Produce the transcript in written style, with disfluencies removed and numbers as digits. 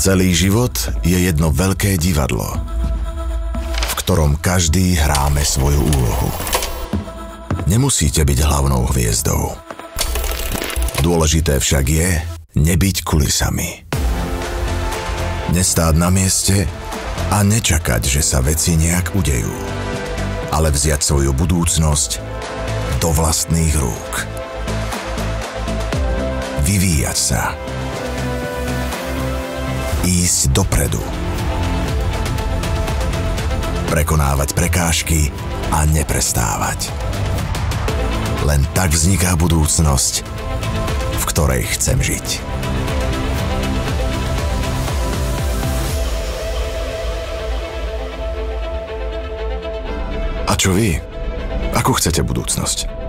Celý život je jedno veľké divadlo, v ktorom každý hráme svoju úlohu. Nemusíte byť hlavnou hviezdou. Dôležité však je nebyť kulisami. Nestáť na mieste a nečakať, že sa veci nejak udejú, ale vziať svoju budúcnosť do vlastných rúk. Vyvíjať sa. Ísť dopredu. Prekonávať prekážky a neprestávať. Len tak vzniká budúcnosť, v ktorej chcem žiť. A čo vy? Akú chcete budúcnosť?